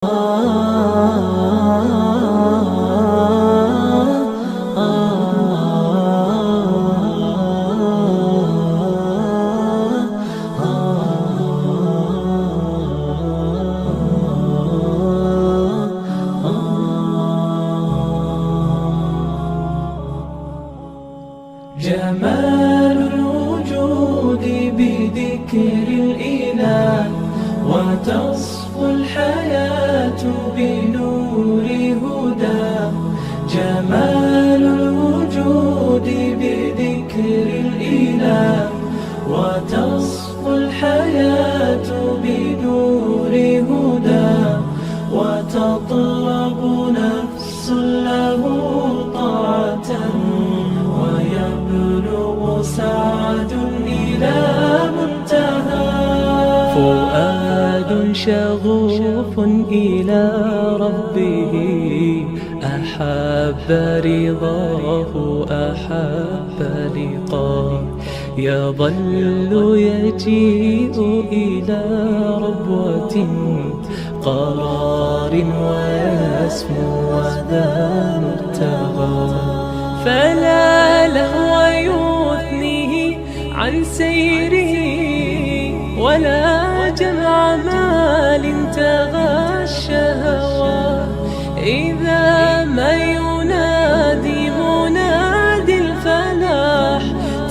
جمال الوجود بذكر الإله، وتصفو الحياة بنور هداه. جمال الوجود بذكر الإله، وتصفو الحياة بنور هداه. وتطلب نفس له طاعة، ويبلغ سعد إلى منتهى. فؤاد شغوف إلى ربه، أحب رضاه أحب لقاه. يظل يجيء إلى ربوة قرار، ويسمو وذا مرتغى. فلا لهو يثنيه عن سيره، ولا جمع مال تغى الشهوى. إذا ما ينادي منادي الفلاح،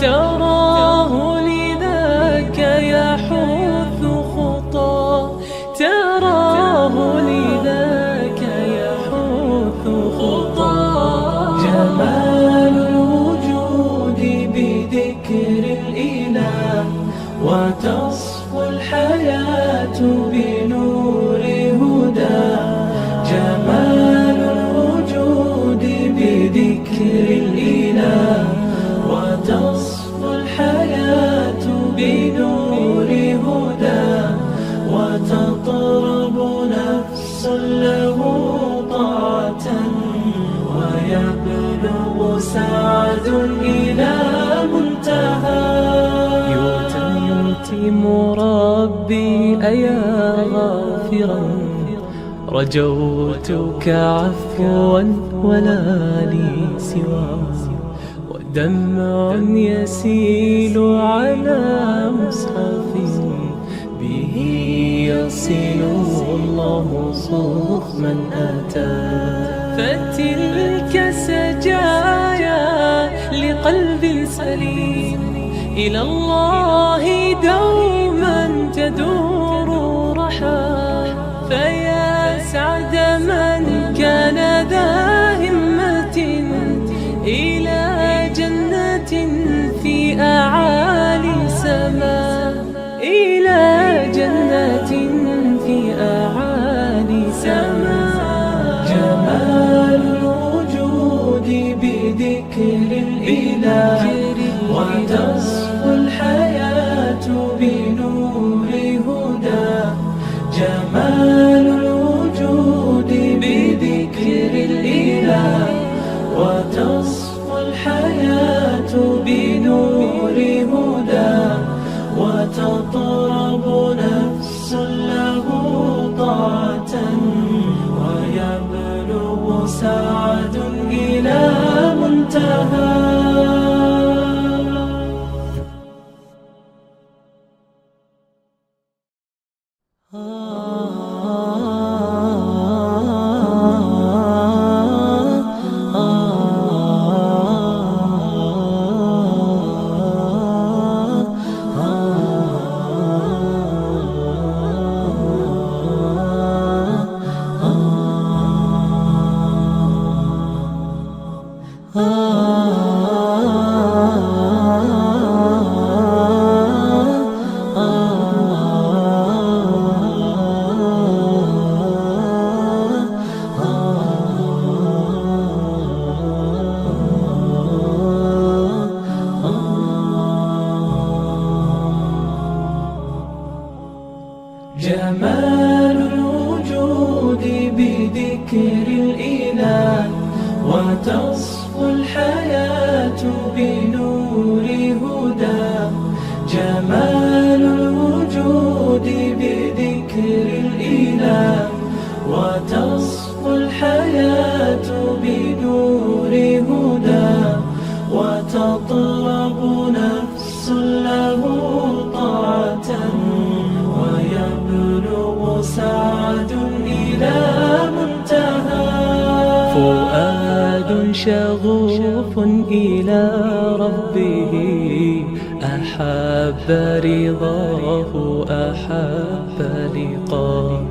تراه لذاك يحث خطاه. تراه لذاك يحث خطاه. جمال الوجود بذكر الإله، وتصفو الحياة بنور هداه. جمال الوجود بذكر الإله، وتصفو الحياة بنور هداه. وتطرب نفس له طاعة، ويبلغ سعد إلى منتهى. يتم ربي أيا غافرا، رجوتك عفوا ولا لي سواه. ودمع يسيل على مصحف، به يصل الله صوف من أتى. فتلك سجايا لقلب سليم، إلى الله دوما تدور رحاه. فيا سعد من كان ذا همة، إلى جنة في أعالي سماء. إلى جنة في أعالي سماء. جمال الوجود بذكر الإله، وتصفو الحياة بنور هداه. جمال الوجود بذكر الإله، وتصفو الحياة بنور هداه. وتطرب نفس له طاعة، ويبلغ سعد إلى منتهى. جمال الوجود بذكر الإله، وتصفو الحياة بنور هداه. جمال الوجود بذكر الإله، الحياة بنور هدى وتطلب نفس له طاعة ويبلغ سعد إلى منتهى فؤاد شغوف إلى ربه أحب رضاه أحب لقاه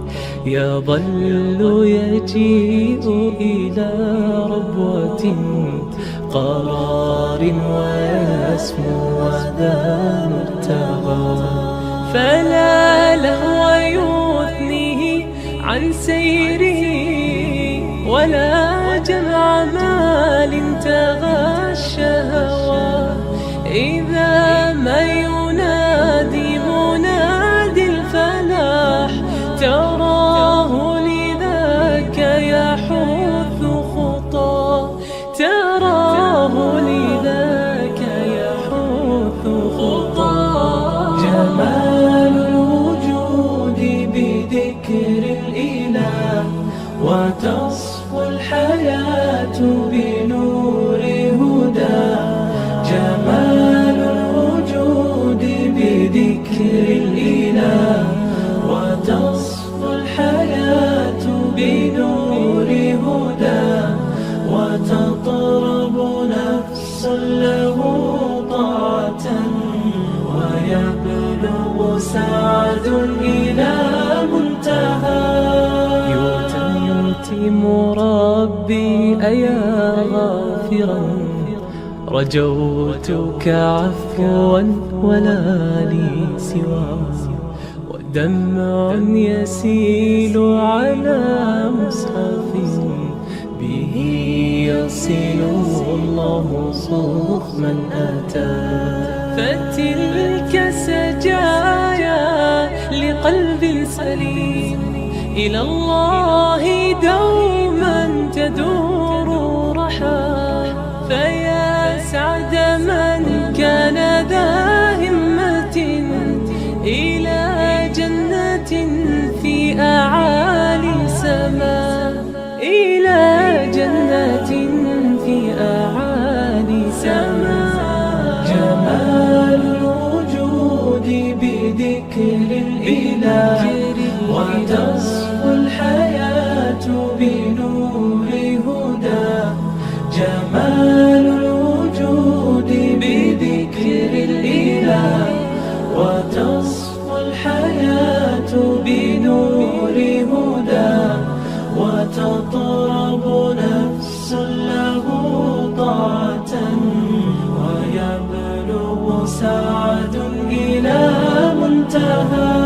يظل يجيء إلى ربوة قرار ويسمو وذا مرتضى فلا لهو يثنيه عن سيره ولا جمع مال تغشى هواه إذا ما ينادي منادي الفلاح تراه لذاك يحث خطاه تراه لذاك يحث خطاه جمال الوجود بذكر الإله وتصفو الحياة بنور هدى جمال الوجود بذكر الإله وتصفو الحياة بنور هدى وتطرب نفس له طاعة ويبلغ سعد إلى منتهى يتم ربي أيا غافرا رجوتك عفوا ولا لي سواه ودمع يسيل على مصحف به يصل الله صوف من أتى فتلك سجايا لقلب سليم إلى الله دوما تدور رحاه فيا سعد من كان ذا همة إلى جنة في أعالي سماء إلى جنة في أعالي سماء جمال الوجود بذكر الإله وتصفو الحياة بنور هدى جمال الوجود بذكر الإله وتصفو الحياة بنور هدى وتطرب نفس له طاعة ويبلغ سعد إلى منتهى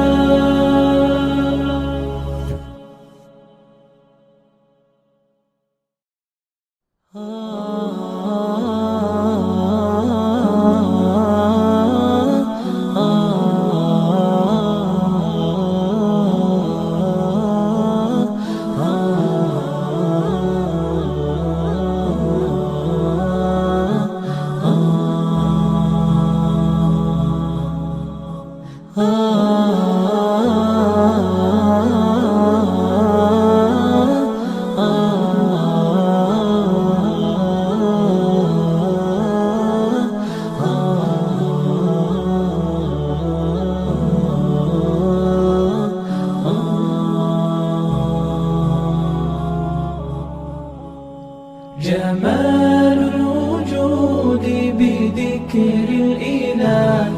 جمال الوجود بذكر الإله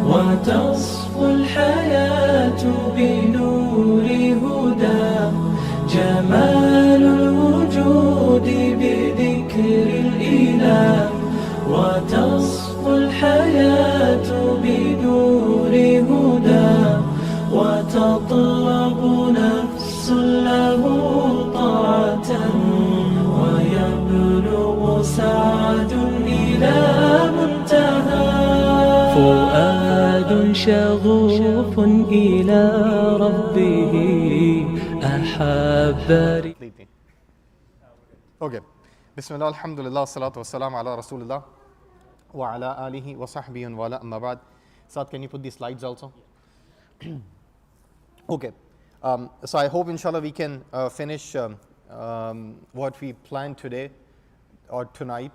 وتصفو الحياة بنور هدى جمال الوجود بذكر الإله وتصفو الحياة بنور هدى وتطلب نفس له طاعة ويبلغ سعد إلى منتهى فؤاد شغوف إلى ربه أحب Okay. Bismillah, alhamdulillah, salatu wassalam ala rasulullah wa ala alihi wa sahbihi wa ala amma ba'd. Saad, can you put these slides also? Okay. So I hope inshallah we can finish what we planned today or tonight,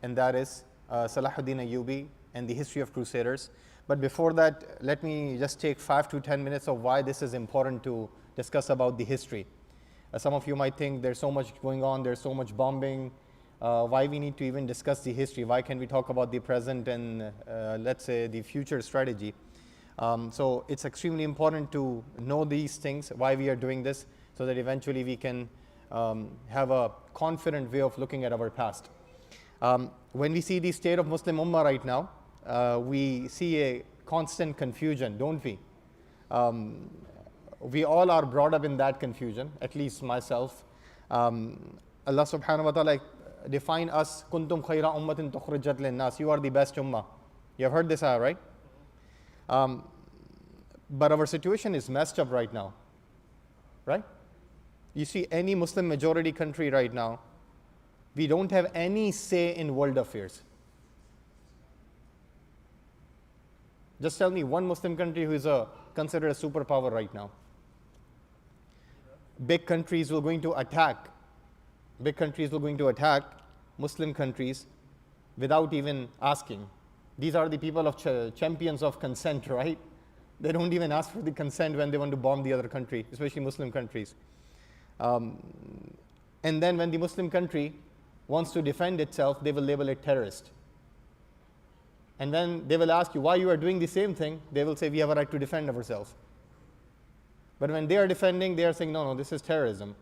and that is Salahuddin Ayyubi and the history of Crusaders. But before that, let me just take 5 to 10 minutes of why this is important to discuss about the history. Some of you might think there's so much going on, there's so much bombing, why we need to even discuss the history, why can't we talk about the present and let's say the future strategy. So it's extremely important to know these things, why we are doing this, so that eventually we can have a confident way of looking at our past. When we see the state of Muslim Ummah right now, we see a constant confusion, don't we? We all are brought up in that confusion, at least myself. Allah subhanahu wa ta'ala define us, kuntum khayra ummatin tukhrijat linnas, you are the best ummah. You have heard this ayah, right? But our situation is messed up right now, right? You see any Muslim majority country right now, we don't have any say in world affairs. Just tell me one Muslim country who is considered a superpower right now. Big countries were going to attack Muslim countries without even asking. These are the people of champions of consent, right? They don't even ask for the consent when they want to bomb the other country, especially Muslim countries. And then when the Muslim country wants to defend itself, they will label it terrorist. And then they will ask you why you are doing the same thing. They will say we have a right to defend ourselves. But when they are defending, they are saying, no, this is terrorism.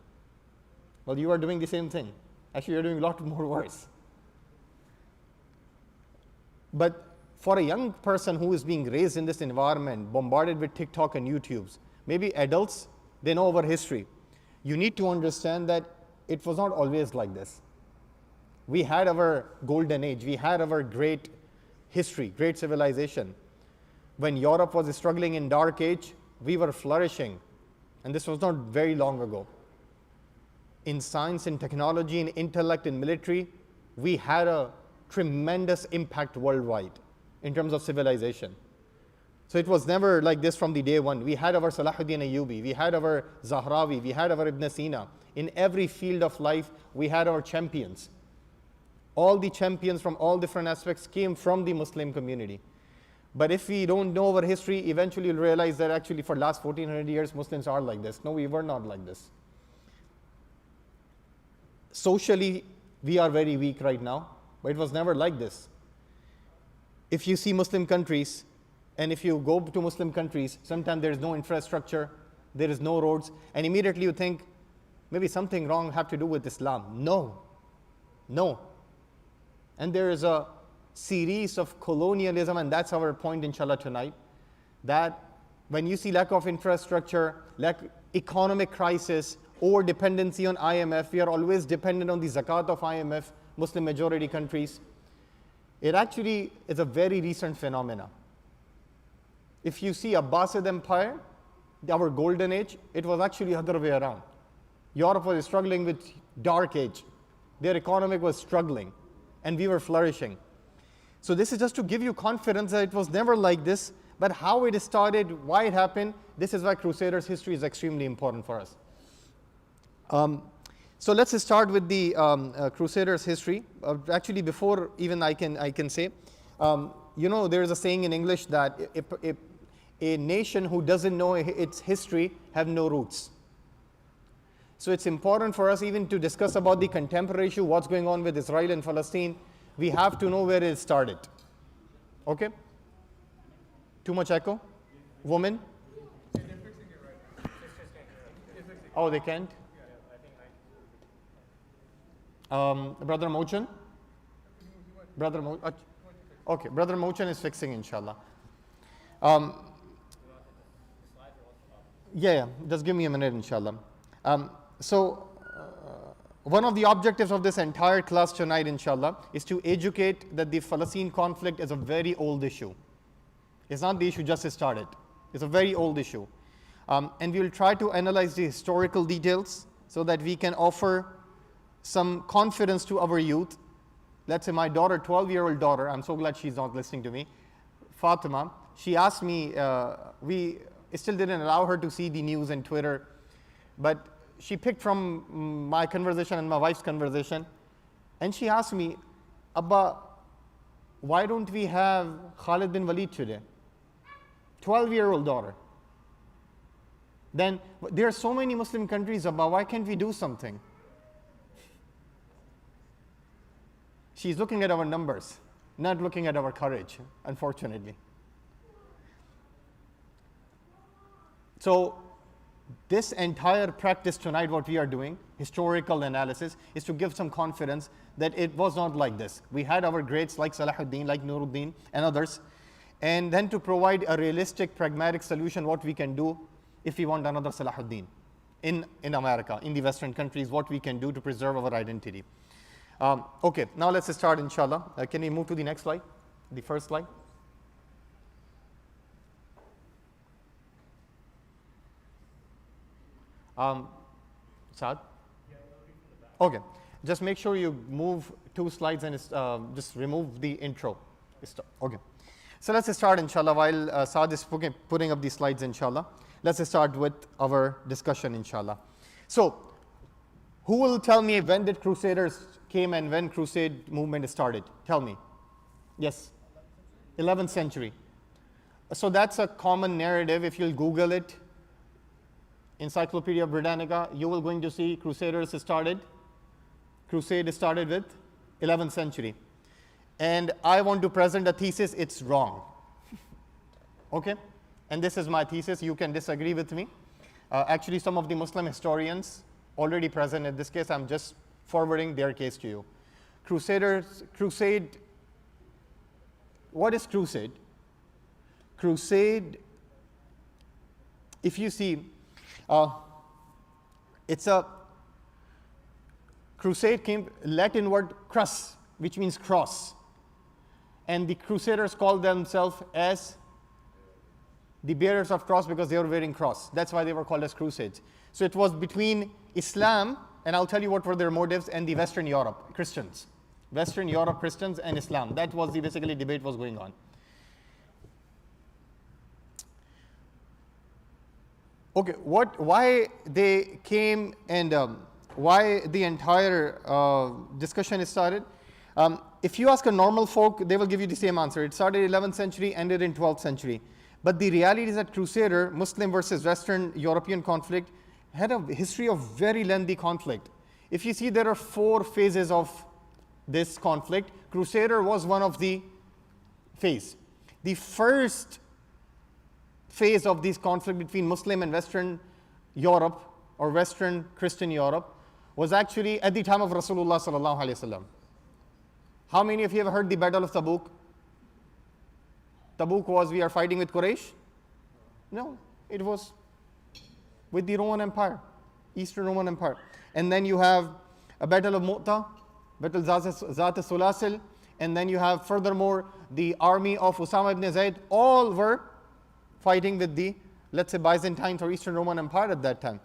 Well, you are doing the same thing. Actually, you are doing a lot more worse. But for a young person who is being raised in this environment, bombarded with TikTok and YouTubes, maybe adults, they know our history. You need to understand that it was not always like this. We had our golden age. We had our great history, great civilization. When Europe was struggling in dark age, we were flourishing. And this was not very long ago. In science, in technology, in intellect, in military, we had a tremendous impact worldwide in terms of civilization. So it was never like this from the day one. We had our Salahuddin Ayyubi, we had our Zahrawi, we had our Ibn Sina. In every field of life, we had our champions. All the champions from all different aspects came from the Muslim community. But if we don't know our history, eventually you'll realize that actually for the last 1400 years, Muslims are like this. No, we were not like this. Socially, we are very weak right now, but it was never like this. If you see Muslim countries, and if you go to Muslim countries, sometimes there is no infrastructure, there is no roads, and immediately you think, maybe something wrong have to do with Islam. No. And there is a series of colonialism, and that's our point inshallah tonight, that when you see lack of infrastructure, economic crisis, over dependency on IMF, we are always dependent on the zakat of IMF, Muslim majority countries. It actually is a very recent phenomena. If you see Abbasid Empire, our golden age, it was actually the other way around. Europe was struggling with dark age. Their economic was struggling, and we were flourishing. So this is just to give you confidence that it was never like this, but how it started, why it happened, this is why Crusaders history is extremely important for us. So let's start with the Crusaders history. Actually, before even I can say, there is a saying in English that a nation who doesn't know its history have no roots. So it's important for us even to discuss about the contemporary issue, what's going on with Israel and Palestine. We have to know where it started. Okay? Too much echo? Woman? Oh, they can't? Brother Mochan? Okay, Brother Mochan is fixing, inshallah. Just give me a minute, inshallah. One of the objectives of this entire class tonight, inshallah, is to educate that the Palestine conflict is a very old issue. It's not the issue just started. It's a very old issue. And we will try to analyze the historical details so that we can offer some confidence to our youth. Let's say my daughter, 12-year-old daughter, I'm so glad she's not listening to me, Fatima, she asked me, we still didn't allow her to see the news and Twitter, but she picked from my conversation and my wife's conversation, and she asked me, Abba, why don't we have Khalid bin Walid today? 12-year-old daughter. Then there are so many Muslim countries, Abba, why can't we do something? She's looking at our numbers, not looking at our courage, unfortunately. So this entire practice tonight, what we are doing, historical analysis, is to give some confidence that it was not like this. We had our greats like Salahuddin, like Nuruddin and others, and then to provide a realistic, pragmatic solution, what we can do if we want another Salahuddin in America, in the Western countries, what we can do to preserve our identity. Okay, now let's start, inshallah. Can we move to the next slide, the first slide? Saad? Okay, just make sure you move 2 slides and just remove the intro. Okay, so let's start, inshallah, while Saad is putting up the slides, inshallah. Let's start with our discussion, inshallah. So, who will tell me when did Crusaders came and when Crusade movement started? Tell me. Yes, 11th century. So that's a common narrative. If you'll Google it, Encyclopedia Britannica, you will going to see Crusade started with 11th century. And I want to present a thesis, it's wrong. Okay? And this is my thesis, you can disagree with me. Actually, some of the Muslim historians already present in this case, I'm just forwarding their case to you. Crusade, what is Crusade? Crusade, if you see, it's a crusade came Latin word crus, which means cross, and the Crusaders called themselves as the bearers of cross because they were wearing cross. That's why they were called as crusades. So it was between Islam, and I'll tell you what were their motives, and the Western Europe Christians, Western Europe Christians and Islam. That was the basically debate was going on. Okay, why they came and why the entire discussion is started. If you ask a normal folk, they will give you the same answer. It started 11th century, ended in 12th century. But the reality is that Crusader, Muslim versus Western European conflict, had a history of very lengthy conflict. If you see, there are 4 phases of this conflict. Crusader was one of the phase. The first phase of this conflict between Muslim and Western Europe or Western Christian Europe was actually at the time of Rasulullah sallallahu alaihi wasallam. How many of you have heard the Battle of Tabuk? Tabuk was we are fighting with Quraysh? No, it was with the Roman Empire, Eastern Roman Empire. And then you have a Battle of Mu'ta, Battle Zat al-Sulasil, and then you have furthermore the army of Usama ibn Zayd. All were fighting with the, let's say, Byzantine or Eastern Roman Empire at that time.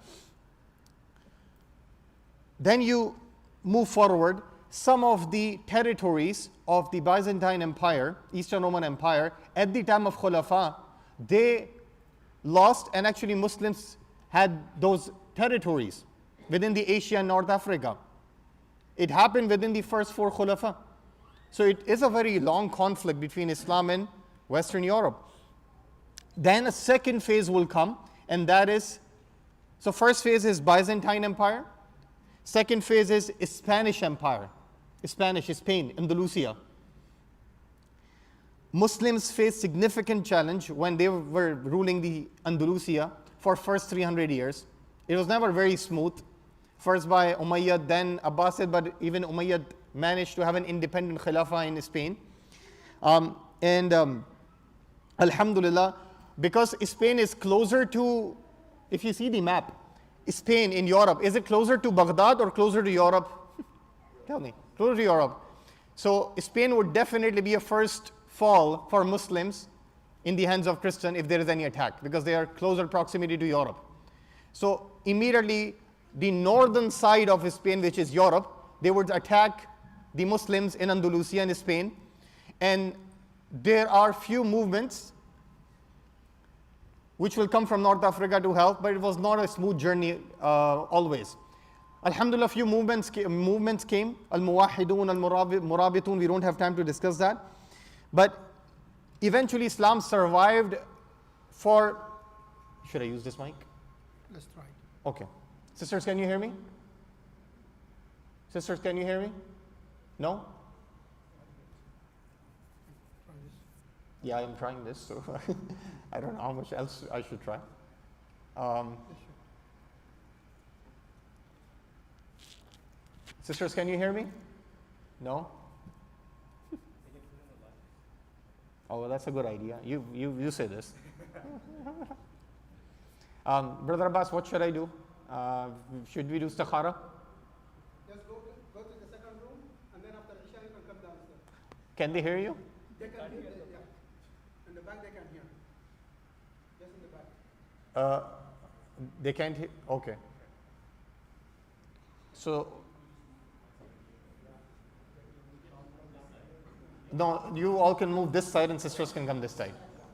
Then you move forward, some of the territories of the Byzantine Empire, Eastern Roman Empire, at the time of Khulafa, they lost, and actually Muslims had those territories within the Asia and North Africa. It happened within the first 4 Khulafa. So it is a very long conflict between Islam and Western Europe. Then a second phase will come, and that is, so first phase is Byzantine Empire. Second phase is Spanish Empire. Spain, Andalusia. Muslims faced significant challenge when they were ruling the Andalusia for first 300 years. It was never very smooth. First by Umayyad, then Abbasid, but even Umayyad managed to have an independent Khilafah in Spain. Alhamdulillah, because Spain is closer to, if you see the map, Spain in Europe, is it closer to Baghdad or closer to Europe? Tell me, closer to Europe. So Spain would definitely be a first fall for Muslims in the hands of Christian if there is any attack, because they are closer proximity to Europe. So immediately the northern side of Spain, which is Europe, they would attack the Muslims in Andalusia and Spain. And there are few movements which will come from North Africa to help, but it was not a smooth journey always. Alhamdulillah, few movements came, Al-Muwahidun, Al-Murabitun, we don't have time to discuss that. But eventually Islam survived for, should I use this mic? Let's try. Okay. Sisters, can you hear me? Sisters, can you hear me? No? Try this. Yeah, I'm trying this, so I don't know how much else I should try. Sisters, can you hear me? No? Oh, well, that's a good idea. You say this. Brother Abbas, what should I do? Should we do istikhara? Just go to the second room, and then after Isha, you can come downstairs. Can they hear you? They can hear, yeah. In the back, they can hear. Just in the back. They can't hear? Okay. So, no, you all can move this side and sisters can come this side.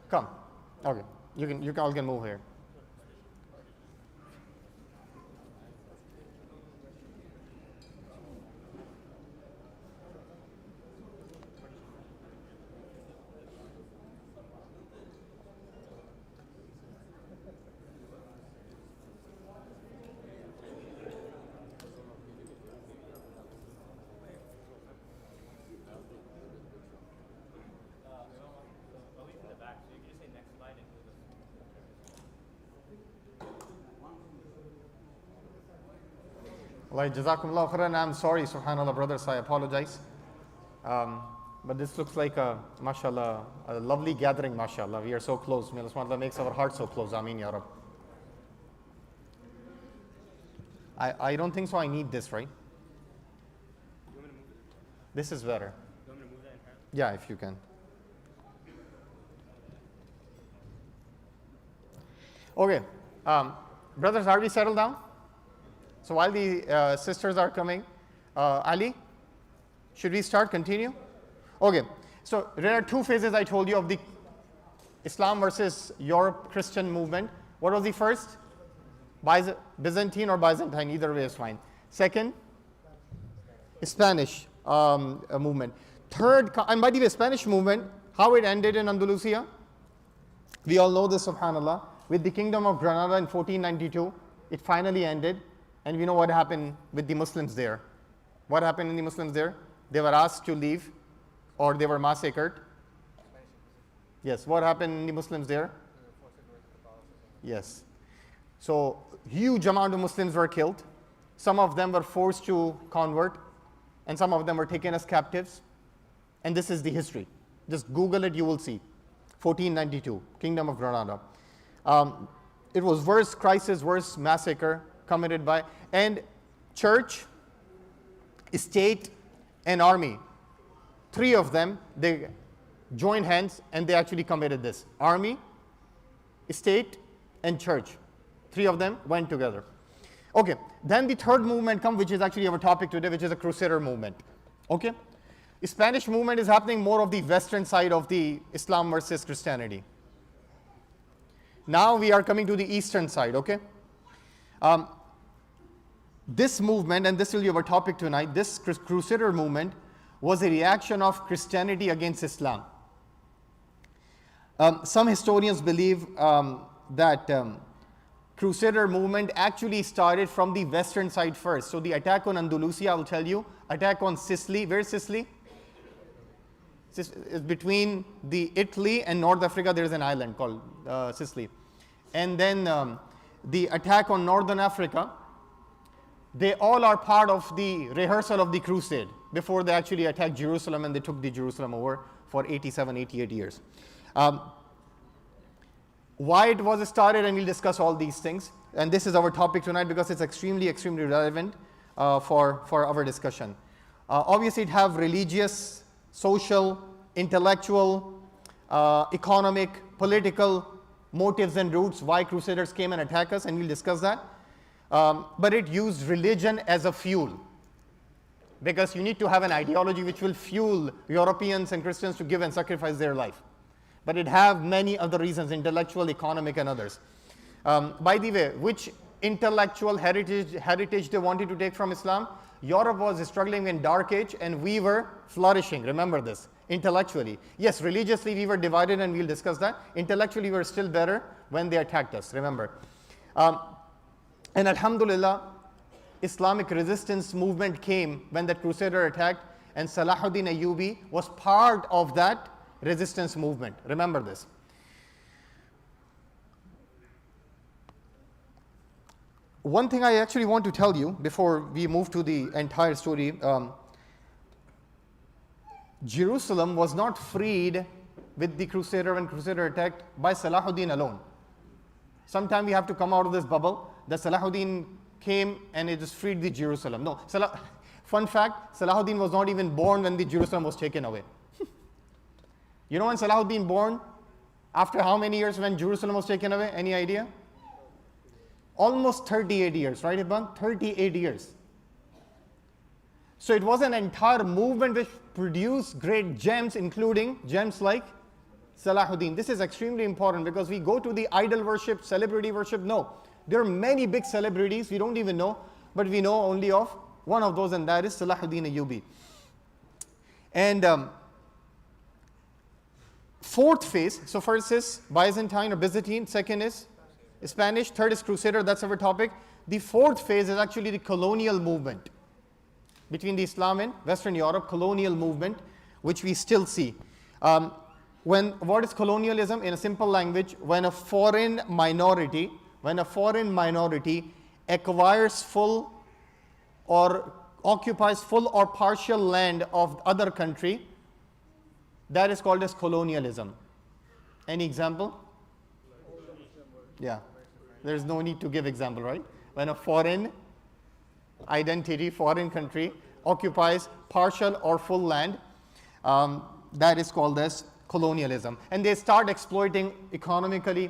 Come. Okay. You all can move here. Like, Jazakumullah khairan. I'm sorry, subhanAllah, brothers, I apologize. But this looks like a, mashallah, a lovely gathering, mashallah. We are so close. May Allah subhanahu wa ta'ala makes our hearts so close. Ameen, ya Rab. I don't think so. I need this, right? This is better. Yeah, if you can. Okay. Brothers, are we settled down? So while the sisters are coming, Ali, should we start, continue? Okay, so there are two phases I told you of the Islam versus Europe Christian movement. What was the first? Byzantine or Byzantine, either way is fine. Second, Spanish movement. Third, and by the way, Spanish movement, how it ended in Andalusia? We all know this, subhanAllah. With the Kingdom of Granada in 1492, it finally ended. And we know what happened with the Muslims there. What happened in the Muslims there? They were asked to leave, or they were massacred. Yes, what happened in the Muslims there? Yes. So, huge amount of Muslims were killed. Some of them were forced to convert, and some of them were taken as captives. And this is the history. Just Google it, you will see. 1492, Kingdom of Granada. It was worse crisis, worse massacre committed by, and church, state, and army. Three of them, they joined hands and they actually committed this. Army, state, and church. Three of them went together. Okay, then the third movement comes, which is actually our topic today, which is a Crusader movement. Okay, the Spanish movement is happening more of the western side of the Islam versus Christianity. Now we are coming to the eastern side, okay? This movement, and this will be our topic tonight, this Crusader movement was a reaction of Christianity against Islam. Some historians believe that Crusader movement actually started from the western side first. So the attack on Andalusia, I will tell you, attack on Sicily. Where's Sicily? It's between the Italy and North Africa, there is an island called Sicily. And then the attack on Northern Africa, they all are part of the rehearsal of the crusade before they actually attacked Jerusalem, and they took the Jerusalem over for 87, 88 years. Why it was started, and we'll discuss all these things. And this is our topic tonight because it's extremely, extremely relevant for our discussion. Obviously, it have religious, social, intellectual, economic, political motives and roots why Crusaders came and attacked us, and we'll discuss that. But it used religion as a fuel, because you need to have an ideology which will fuel Europeans and Christians to give and sacrifice their life. but it have many other reasons, intellectual, economic, and others. By the way, which intellectual heritage they wanted to take from Islam? Europe was struggling in dark age and we were flourishing. Remember this, intellectually. Yes, religiously we were divided and we'll discuss that. Intellectually we were still better when they attacked us, remember. And alhamdulillah, Islamic resistance movement came when that Crusader attacked, and Salahuddin Ayyubi was part of that resistance movement. Remember this. One thing I actually want to tell you before we move to the entire story, Jerusalem was not freed with the Crusader when Crusader attacked by Salahuddin alone. Sometime we have to come out of this bubble that Salahuddin came and it just freed the Jerusalem. No, fun fact, Salahuddin was not even born when the Jerusalem was taken away. You know when Salahuddin born? After how many years when Jerusalem was taken away? Any idea? Almost 38 years, right Ibn? 38 years. So it was an entire movement which produced great gems, including gems like Salahuddin. This is extremely important because we go to the idol worship, celebrity worship. No, there are many big celebrities we don't even know, but we know only of one of those, and that is Salahuddin Ayyubi. And fourth phase, so first is Byzantine or Byzantine, second is Spanish, third is Crusader, that's our topic. The fourth phase is actually the colonial movement between the Islam and Western Europe, colonial movement, which we still see. What is colonialism? In a simple language, when a foreign minority acquires full or occupies full or partial land of other country, that is called as colonialism. Any example? Yeah, there's no need to give example, right? When a foreign identity, foreign country occupies partial or full land, that is called as colonialism. And they start exploiting economically.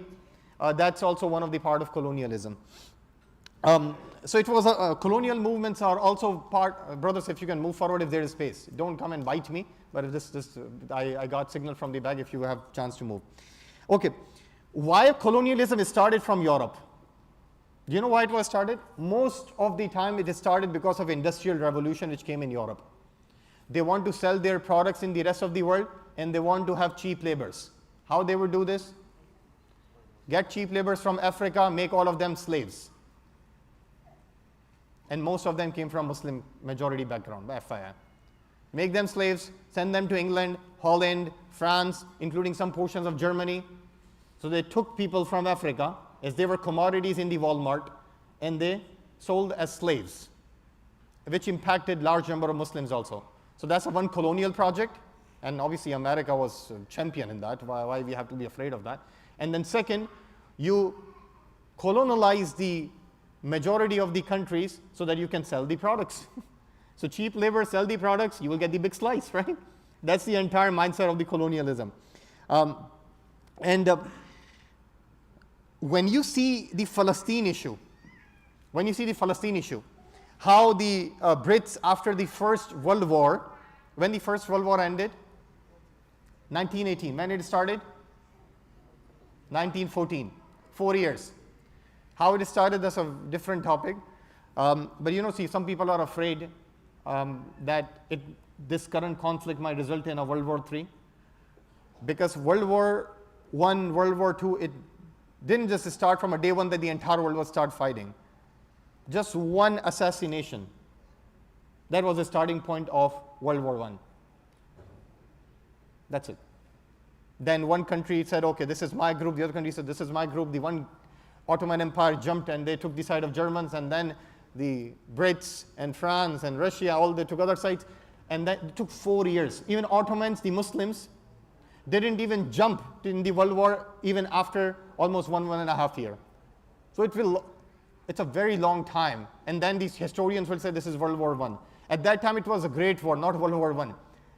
That's also one of the part of colonialism. So it was colonial movements are also part, brothers, if you can move forward if there is space. Don't come and bite me, but if I got signal from the back if you have chance to move. Okay, why colonialism started from Europe? Do you know why it was started? Most of the time it is started because of industrial revolution which came in Europe. They want to sell their products in the rest of the world and they want to have cheap labors. How they would do this? Get cheap laborers from Africa, make all of them slaves. And most of them came from Muslim majority background, FII. Make them slaves, send them to England, Holland, France, including some portions of Germany. So they took people from Africa as they were commodities in the Walmart and they sold as slaves, which impacted large number of Muslims also. So that's one colonial project, and obviously America was a champion in that. Why we have to be afraid of that? And then second, you colonize the majority of the countries so that you can sell the products. So cheap labor, sell the products, you will get the big slice, right? That's the entire mindset of the colonialism. When you see the Palestine issue, how the Brits after the First World War, when the First World War ended, 1918, when it started? 1914, 4 years. How it started, that's a different topic. But you know, see, some people are afraid that this current conflict might result in a World War III. Because World War I, World War II, it didn't just start from a day one that the entire world would start fighting. Just one assassination. That was the starting point of World War I. That's it. Then one country said, okay, this is my group. The other country said, this is my group. The one Ottoman Empire jumped and they took the side of Germans, and then the Brits and France and Russia, all they took other sides. And that took 4 years. Even Ottomans, the Muslims, didn't even jump in the World War even after almost 1.5 years. So it's a very long time. And then these historians will say this is World War I. At that time it was a great war, not World War I.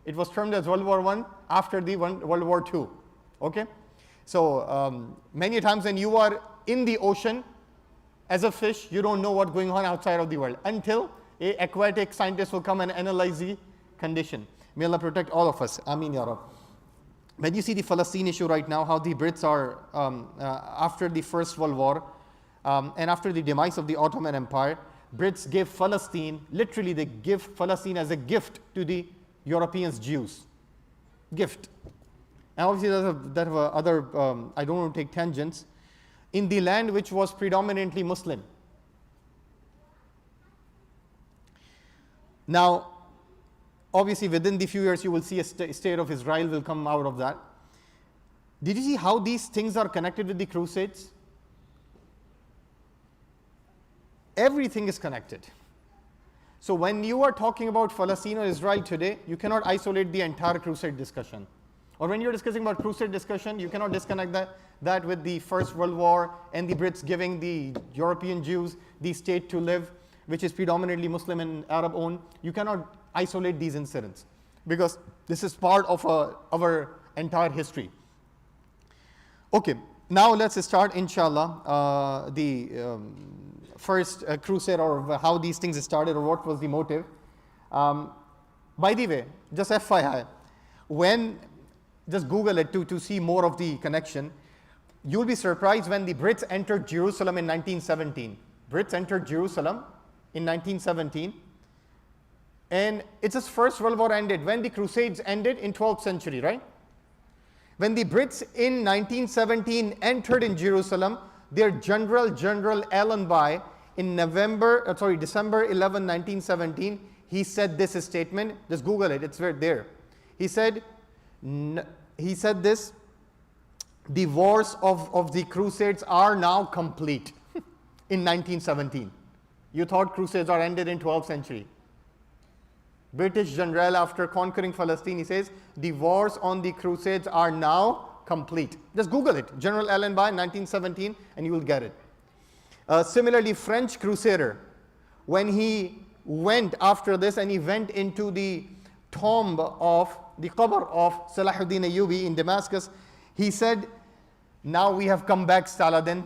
It was termed as World War I after the World War II. Okay? So many times when you are in the ocean as a fish, you don't know what's going on outside of the world until an aquatic scientist will come and analyze the condition. May Allah protect all of us. Ameen Ya Rab. when you see the Palestine issue right now, how the Brits are, after the First World War, and after the demise of the Ottoman Empire, Brits give Palestine, literally they give Palestine as a gift to the Europeans, Jews. Gift. And obviously there's other, I don't want to take tangents, in the land which was predominantly Muslim. Now, obviously within the few years you will see a state of Israel will come out of that. Did you see how these things are connected with the Crusades? Everything is connected. So when you are talking about Palestine or Israel today, you cannot isolate the entire Crusade discussion. Or when you're discussing about Crusade discussion, you cannot disconnect that with the First World War and the Brits giving the European Jews the state to live, which is predominantly Muslim and Arab owned. You cannot isolate these incidents because this is part of our entire history. Okay, now let's start, inshallah, the first crusade, or how these things started, or what was the motive. By the way, just FYI, just Google it to see more of the connection. You'll be surprised when the Brits entered Jerusalem in 1917. Brits entered Jerusalem in 1917, and it's just First World War ended when the Crusades ended in 12th century, right? When the Brits in 1917 entered in Jerusalem, their General Allenby in December 11, 1917, he said this statement. Just Google it; it's right there. He said this: the wars of the Crusades are now complete. In 1917, you thought Crusades are ended in 12th century. British general, after conquering Palestine, he says the wars on the Crusades are now complete. Just Google it, General Allenby, 1917, and you will get it. Similarly, French Crusader, when he went after this and he went into the tomb of the qabr of Salahuddin Ayyubi in Damascus, he said, now we have come back, Saladin.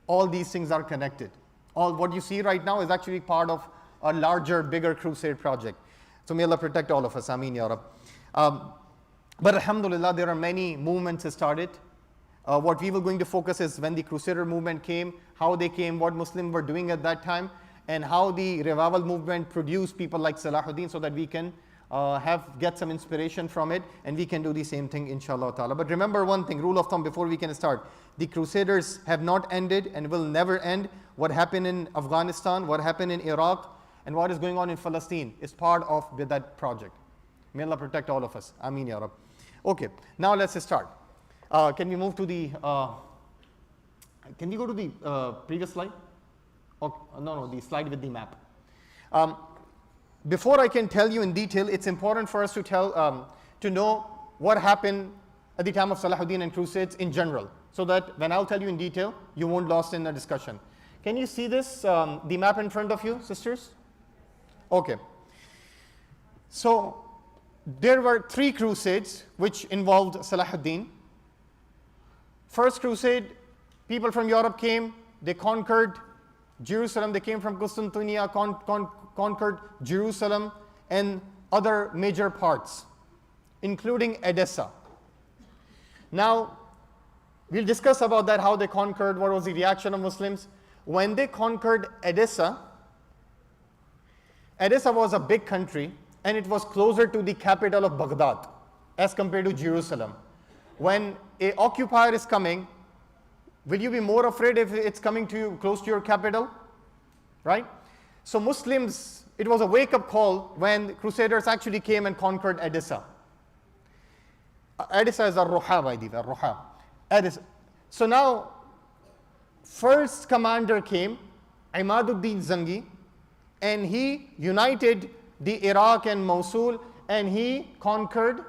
All these things are connected. All what you see right now is actually part of a larger, bigger crusade project. So may Allah protect all of us. Ameen Ya Rab. But alhamdulillah, there are many movements started. What we were going to focus is when the Crusader movement came, how they came, what Muslims were doing at that time, and how the revival movement produced people like Salahuddin, so that we can get some inspiration from it, and we can do the same thing, inshallah ta'ala. But remember one thing, rule of thumb before we can start. The Crusaders have not ended and will never end. What happened in Afghanistan, what happened in Iraq, and what is going on in Palestine is part of that project. May Allah protect all of us. Ameen Ya Rab. Okay, now let's start. Can we move to the, can we go to the previous slide? Oh, no, the slide with the map. Before I can tell you in detail, it's important for us to know what happened at the time of Salahuddin and Crusades in general, so that when I'll tell you in detail, you won't lost in the discussion. Can you see this, the map in front of you, sisters? Okay. So there were 3 crusades which involved Salahuddin. First crusade, people from Europe came, they conquered Jerusalem, they came from Constantinople, conquered Jerusalem and other major parts, including Edessa. Now, we'll discuss about that, how they conquered, what was the reaction of Muslims. When they conquered Edessa, Edessa was a big country, and it was closer to the capital of Baghdad as compared to Jerusalem. When an occupier is coming, will you be more afraid if it's coming to you close to your capital? Right? So Muslims, it was a wake-up call when the Crusaders actually came and conquered Edessa. Edessa is Ar-Ruha, by the way, Ar-Ruha. Edessa. So now, first commander came, Imaduddin Zangi, and he united the Iraq and Mosul, and he conquered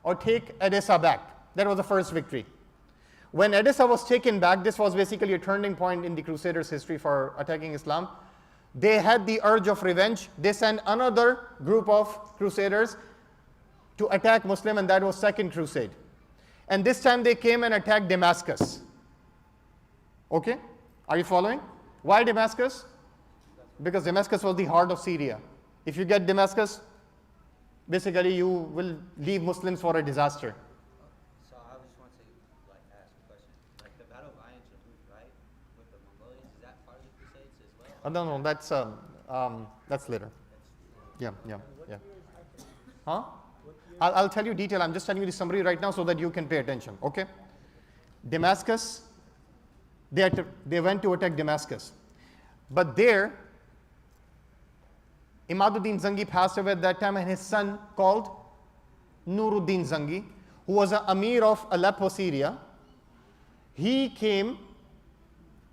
or take Edessa back. That was the first victory. When Edessa was taken back, this was basically a turning point in the Crusaders' history for attacking Islam. They had the urge of revenge. They sent another group of Crusaders to attack Muslim, and that was Second Crusade. And this time they came and attacked Damascus. Okay? Are you following? Why Damascus? Because Damascus was the heart of Syria. If you get Damascus, basically you will leave Muslims for a disaster. So I just want to like ask a question. Like the Battle of Ayin Jalut, right? With the Mongolians, is that part of the Crusades as well? No, that's later. Yeah. Huh? I'll tell you detail. I'm just telling you the summary right now so that you can pay attention. Okay. Damascus. They went to attack Damascus, but there, Imaduddin Zangi passed away at that time, and his son called Nuruddin Zangi, who was an Amir of Aleppo, Syria. He came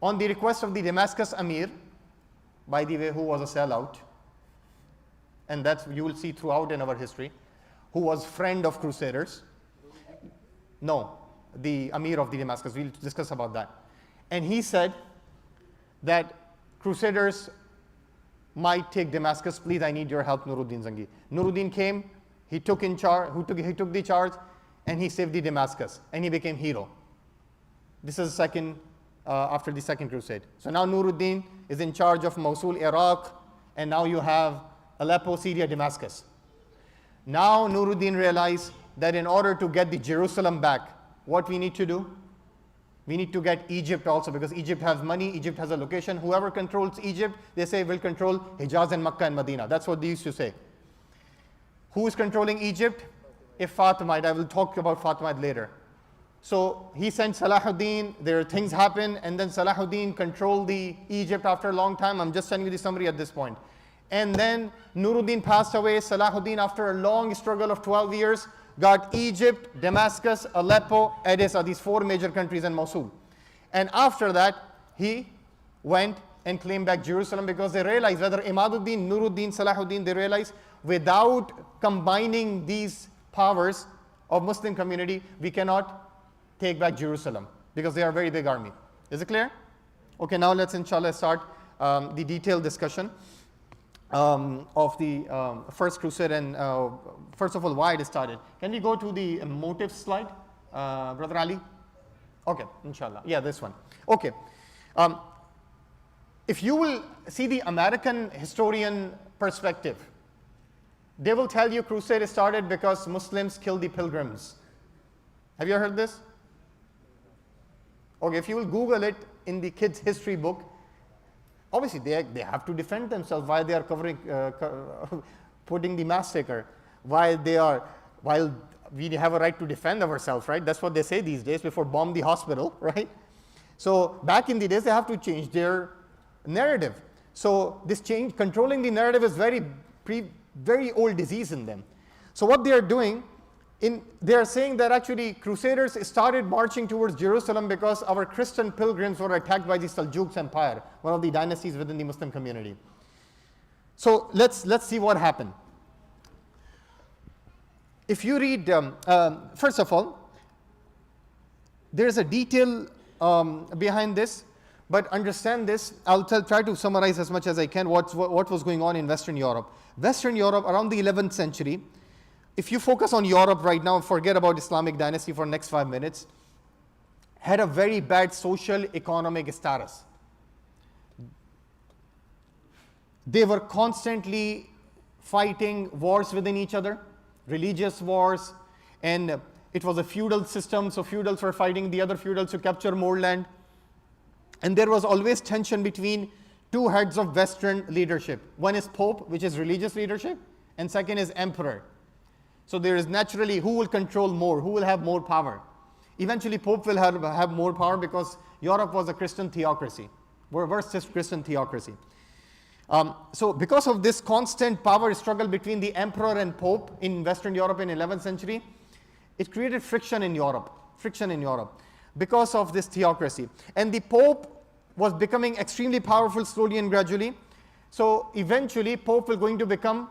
on the request of the Damascus Amir, by the way, who was a sellout, and that's you will see throughout in our history, who was friend of Crusaders. No, the Amir of the Damascus. We'll discuss about that. And he said that Crusaders might take Damascus. Please, I need your help, Nuruddin Zangi. Nuruddin came. He took the charge, and he saved the Damascus, and he became hero. This is after the second crusade. So now Nuruddin is in charge of Mosul, Iraq, and now you have Aleppo, Syria, Damascus. Now Nuruddin realized that in order to get the Jerusalem back, what we need to do? We need to get Egypt also, because Egypt has money, Egypt has a location. Whoever controls Egypt, they say will control Hijaz and Makkah and Medina. That's what they used to say. Who is controlling Egypt? A Fatimite. I will talk about Fatimite later. So he sent Salahuddin, there are things happen, and then Salahuddin controlled the Egypt after a long time. I'm just telling you the summary at this point. And then Nuruddin passed away. Salahuddin, after a long struggle of 12 years, got Egypt, Damascus, Aleppo, Edessa, these four major countries, and Mosul. And after that, he went and claimed back Jerusalem, because they realized, whether Imaduddin, Nuruddin, Salahuddin, they realized without combining these powers of Muslim community, we cannot take back Jerusalem, because they are a very big army. Is it clear? Okay, now let's inshallah start the detailed discussion of the first crusade, and first of all, why it started. Can we go to the motive slide, Brother Ali? Okay, inshallah. Yeah, this one. Okay. If you will see the American historian perspective, they will tell you crusade started because Muslims killed the pilgrims. Have you heard this? Okay, if you will Google it in the kids' history book, obviously they have to defend themselves while they are putting the massacre, while we have a right to defend ourselves, right? That's what they say these days, before bomb the hospital, right? So back in the days, they have to change their narrative. So this change, controlling the narrative, is very old disease in them. So what they are doing, they are saying that actually Crusaders started marching towards Jerusalem because our Christian pilgrims were attacked by the Seljuks Empire, one of the dynasties within the Muslim community. So let's see what happened. If you read, first of all, there is a detail behind this, but understand this. I'll try to summarize as much as I can what was going on in Western Europe. Western Europe around the 11th century, if you focus on Europe right now, forget about Islamic dynasty for the next 5 minutes, had a very bad social economic status. They were constantly fighting wars within each other, religious wars, and it was a feudal system, so feudals were fighting the other feudals to capture more land. And there was always tension between two heads of Western leadership. One is Pope, which is religious leadership, and second is Emperor. So there is naturally who will control more, who will have more power. Eventually Pope will have more power, because Europe was a Christian theocracy, versus Christian theocracy. So because of this constant power struggle between the Emperor and Pope in Western Europe in 11th century, it created friction in Europe, because of this theocracy. And the Pope was becoming extremely powerful slowly and gradually. So eventually Pope will going to become,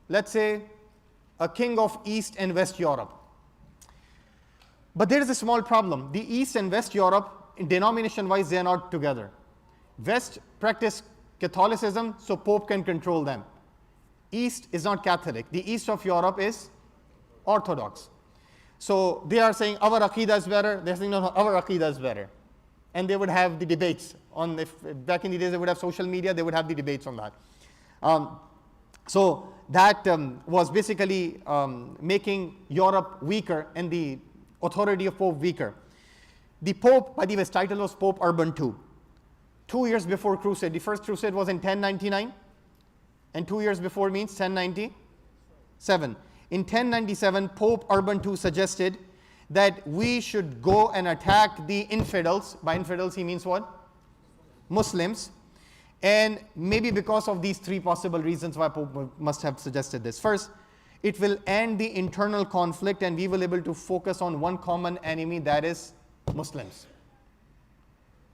let's say, a king of East and West Europe. But there is a small problem. The East and West Europe, denomination-wise, they are not together. West practice Catholicism, so Pope can control them. East is not Catholic. The East of Europe is Orthodox. So they are saying our Aqidah is better. They are saying no, our Aqidah is better. And they would have the debates on, if back in the days they would have social media, they would have the debates on that. So that was basically making Europe weaker and the authority of Pope weaker. The Pope, by the way, his title was Pope Urban II. 2 years before Crusade, the first Crusade was in 1099, and 2 years before means 1097. In 1097, Pope Urban II suggested that we should go and attack the infidels. By infidels, he means what? Muslims. And maybe because of these three possible reasons why Pope must have suggested this. First, it will end the internal conflict and we will be able to focus on one common enemy, that is Muslims.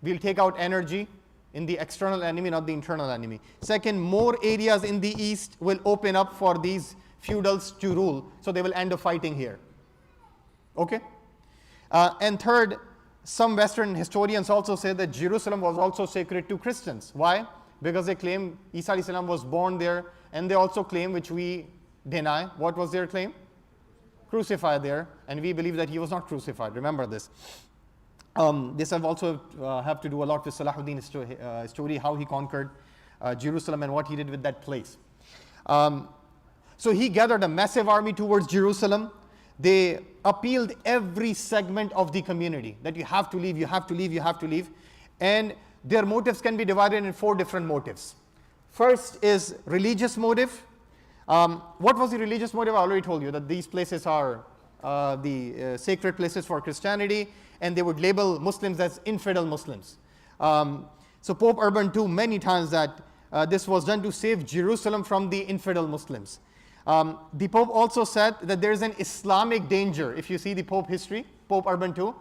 We'll take out energy in the external enemy, not the internal enemy. Second, more areas in the east will open up for these feudals to rule, so they will end up fighting here. Okay? And third, some Western historians also say that Jerusalem was also sacred to Christians. Why? Because they claim Isa alayhi salam was born there, and they also claim, which we deny, what was their claim? Crucified there, and we believe that he was not crucified. Remember this. This have also have to do a lot with Salahuddin's story, how he conquered Jerusalem and what he did with that place. So he gathered a massive army towards Jerusalem. They appealed every segment of the community that you have to leave, you have to leave, you have to leave. And their motives can be divided in 4 different motives. First is religious motive. What was the religious motive? I already told you that these places are the sacred places for Christianity, and they would label Muslims as infidel Muslims. So Pope Urban II, many times that this was done to save Jerusalem from the infidel Muslims. The Pope also said that there is an Islamic danger. If you see the Pope history, Pope Urban II,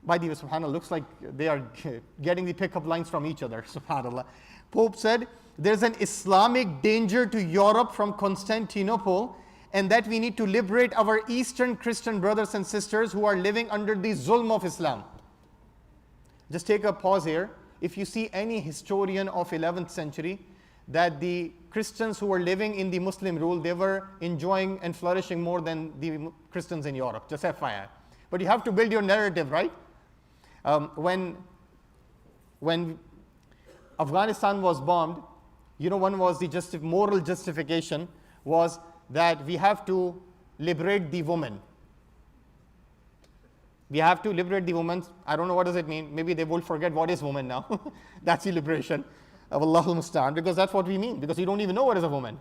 by the way, subhanAllah, looks like they are getting the pickup lines from each other, subhanAllah. Pope said, there's an Islamic danger to Europe from Constantinople, and that we need to liberate our Eastern Christian brothers and sisters who are living under the zulm of Islam. Just take a pause here. If you see any historian of 11th century, that the Christians who were living in the Muslim rule, they were enjoying and flourishing more than the Christians in Europe, just FYI. But you have to build your narrative, right? When Afghanistan was bombed, you know, one was the moral justification was that we have to liberate the woman. We have to liberate the woman. I don't know what does it mean. Maybe they will forget what is woman now. That's the liberation. Wallahul musta'an, because that's what we mean, because you don't even know what is a woman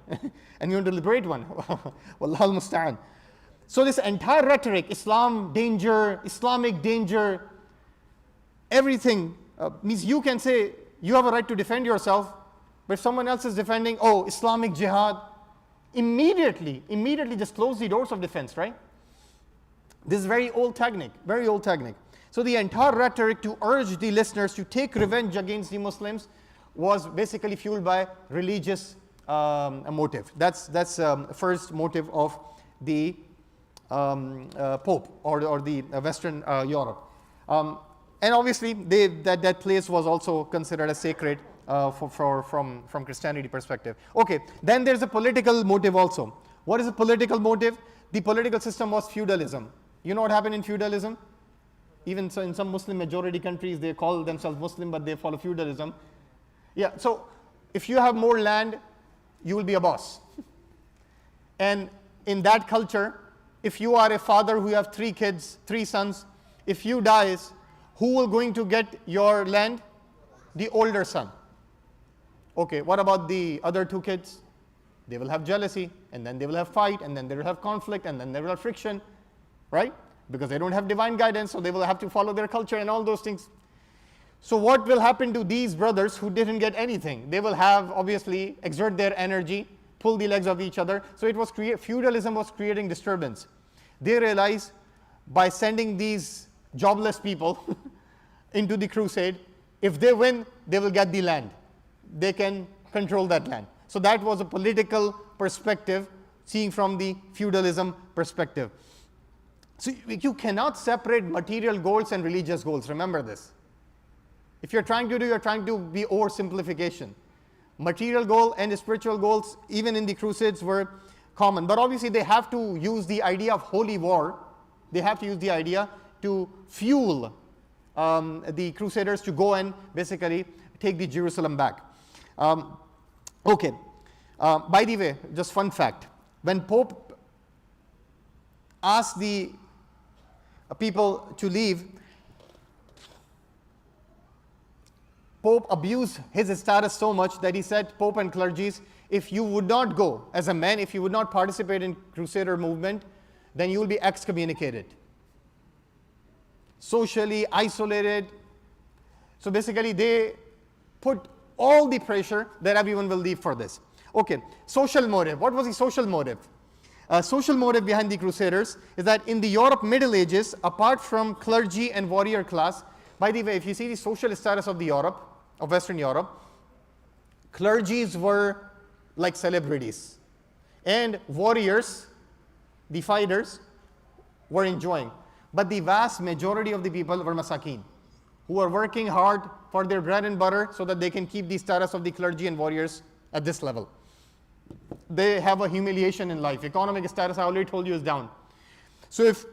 and you want to liberate one. Wallahul musta'an. So this entire rhetoric, Islam danger, Islamic danger, everything means you can say you have a right to defend yourself, but if someone else is defending, oh, Islamic jihad, immediately just close the doors of defense, right? This is very old technique, very old technique. So the entire rhetoric to urge the listeners to take revenge against the Muslims was basically fueled by religious motive. That's first motive of the Pope or the Western Europe. And obviously that place was also considered as sacred from Christianity perspective. Okay, then there's a political motive also. What is a political motive? The political system was feudalism. You know what happened in feudalism? Even so in some Muslim majority countries, they call themselves Muslim, but they follow feudalism. Yeah, so if you have more land, you will be a boss. And in that culture, if you are a father who have 3 kids, 3 sons, if you dies, who will going to get your land? The older son. Okay, what about the other 2 kids? They will have jealousy, and then they will have fight, and then they will have conflict, and then they will have friction, right? Because they don't have divine guidance, so they will have to follow their culture and all those things. So what will happen to these brothers who didn't get anything? They will have, obviously, exert their energy, pull the legs of each other. So it was feudalism was creating disturbance. They realized by sending these jobless people into the crusade, if they win, they will get the land. They can control that land. So that was a political perspective, seeing from the feudalism perspective. So you cannot separate material goals and religious goals. Remember this. If you're trying to be oversimplification. Material goal and spiritual goals, even in the Crusades, were common. But obviously they have to use the idea of holy war. They have to use the idea to fuel the Crusaders to go and basically take the Jerusalem back. Okay, By the way, just fun fact, when Pope asked the people to leave, Pope abused his status so much that he said, Pope and clergies, if you would not go as a man, if you would not participate in Crusader movement, then you will be excommunicated. Socially isolated. So basically they put all the pressure that everyone will leave for this. Okay, social motive. What was the social motive? Social motive behind the Crusaders is that in the Europe Middle Ages, apart from clergy and warrior class, by the way, if you see the social status of the Europe, of Western Europe, clergies were like celebrities, and warriors, the fighters, were enjoying. But the vast majority of the people were masakin, who are working hard for their bread and butter so that they can keep the status of the clergy and warriors at this level. They have a humiliation in life. Economic status, I already told you, is down. So if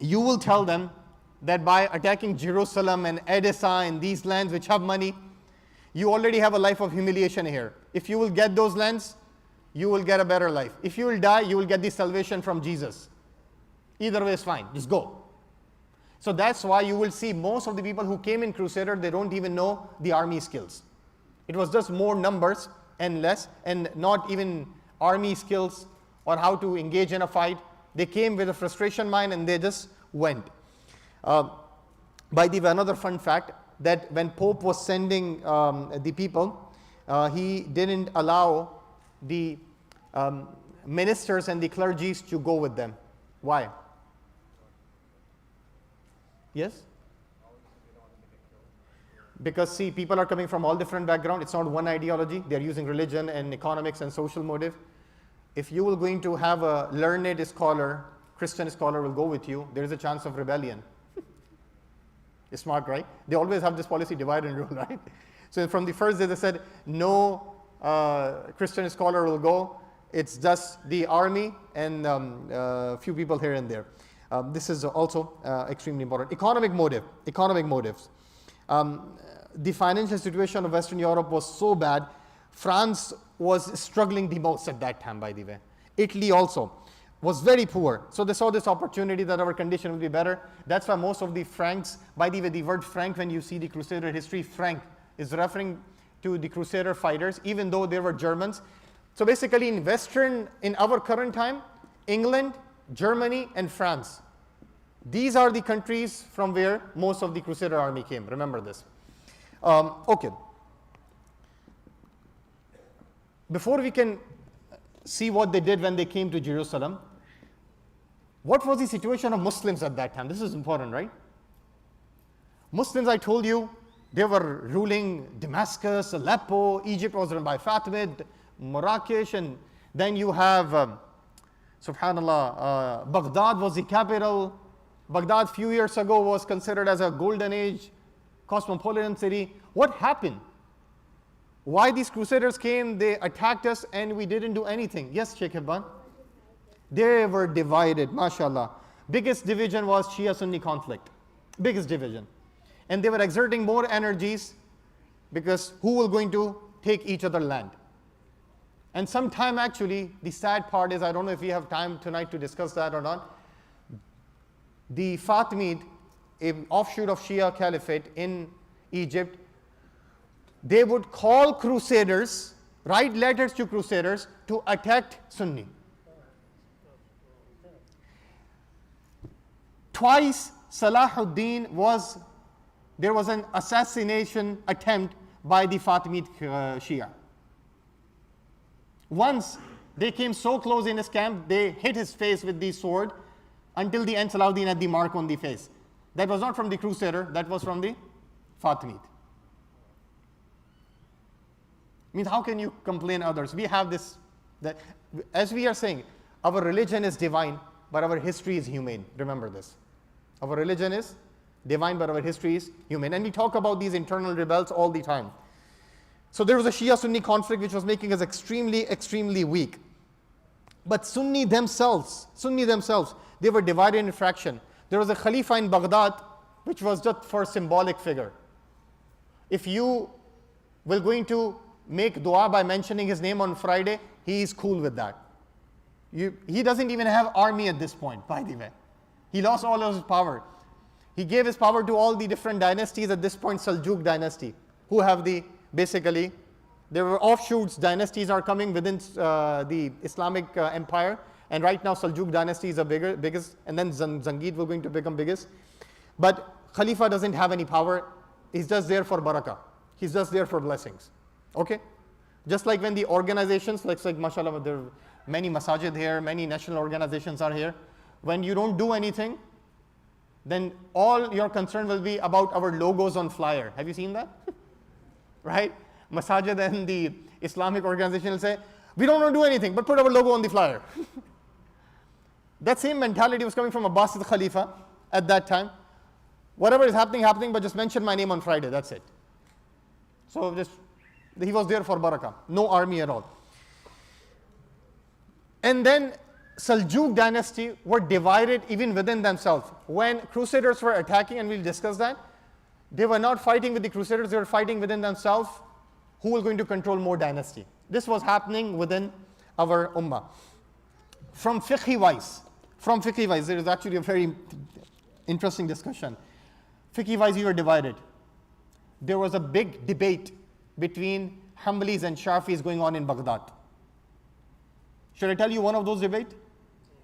you will tell them that by attacking Jerusalem and Edessa and these lands which have money, you already have a life of humiliation here. If you will get those lands, you will get a better life. If you will die, you will get the salvation from Jesus. Either way is fine, just go. So that's why you will see most of the people who came in Crusader, they don't even know the army skills. It was just more numbers and less, and not even army skills or how to engage in a fight. They came with a frustration mind and they just went. By the way, another fun fact, that when Pope was sending the people, he didn't allow the ministers and the clergies to go with them. Why? Yes? Because see, people are coming from all different backgrounds. It's not one ideology. They're using religion and economics and social motive. If you will going to have a learned scholar, Christian scholar will go with you, there is a chance of rebellion. It's smart, right? They always have this policy, divide and rule, right? So from the first day they said, no Christian scholar will go. It's just the army and few people here and there. This is also extremely important. Economic motives. The financial situation of Western Europe was so bad. France was struggling the most at that time, by the way. Italy also was very poor. So they saw this opportunity that our condition will be better. That's why most of the Franks, by the way, the word Frank, when you see the Crusader history, Frank is referring to the Crusader fighters, even though they were Germans. So basically in our current time, England, Germany, and France. These are the countries from where most of the Crusader army came. Remember this. Okay. Before we can see what they did when they came to Jerusalem, what was the situation of Muslims at that time? This is important, right? Muslims, I told you, they were ruling Damascus, Aleppo, Egypt was run by Fatimid, Marrakesh, and then you have, subhanallah, Baghdad was the capital. Baghdad few years ago was considered as a golden age, cosmopolitan city. What happened? Why these Crusaders came, they attacked us and we didn't do anything. Yes, Sheikh Hibban? They were divided, mashallah. Biggest division was Shia-Sunni conflict. Biggest division. And they were exerting more energies because who will going to take each other land? And sometime actually, the sad part is, I don't know if we have time tonight to discuss that or not, the Fatimid, an offshoot of Shia Caliphate in Egypt, they would call Crusaders, write letters to Crusaders to attack Sunni. Twice Salahuddin there was an assassination attempt by the Fatimid Shia. Once they came so close in his camp, they hit his face with the sword until the end Salahuddin had the mark on the face. That was not from the Crusader, that was from the Fatimid. Means how can you complain others? We have this, that as we are saying, our religion is divine, but our history is humane. Remember this. Our religion is divine, but our history is humane. And we talk about these internal rebels all the time. So there was a Shia-Sunni conflict which was making us extremely, extremely weak. But Sunni themselves, they were divided in fraction. There was a Khalifa in Baghdad, which was just for symbolic figure. If you were going to make dua by mentioning his name on Friday, he is cool with that. He doesn't even have army at this point, by the way. He lost all of his power. He gave his power to all the different dynasties at this point, Seljuk dynasty, who have basically, there were offshoots, dynasties are coming within the Islamic empire. And right now, Seljuk dynasty is the biggest, and then Zangid will going to become biggest. But Khalifa doesn't have any power. He's just there for barakah. He's just there for blessings. Okay? Just like when the organizations, like mashallah, there are many masajid here, many national organizations are here. When you don't do anything, then all your concern will be about our logos on flyer. Have you seen that? Right? Masajid and the Islamic organization will say, we don't want to do anything, but put our logo on the flyer. That same mentality was coming from Abbasid Khalifa at that time. Whatever is happening, but just mention my name on Friday, that's it. So he was there for barakah, no army at all. And then Seljuk dynasty were divided even within themselves. When Crusaders were attacking, and we'll discuss that, they were not fighting with the Crusaders, they were fighting within themselves. Who was going to control more dynasty? This was happening within our Ummah. From fiqh wise, there is actually a very interesting discussion. Fiqh wise, we were divided. There was a big debate between Hanbalis and Shafis going on in Baghdad. Should I tell you one of those debates?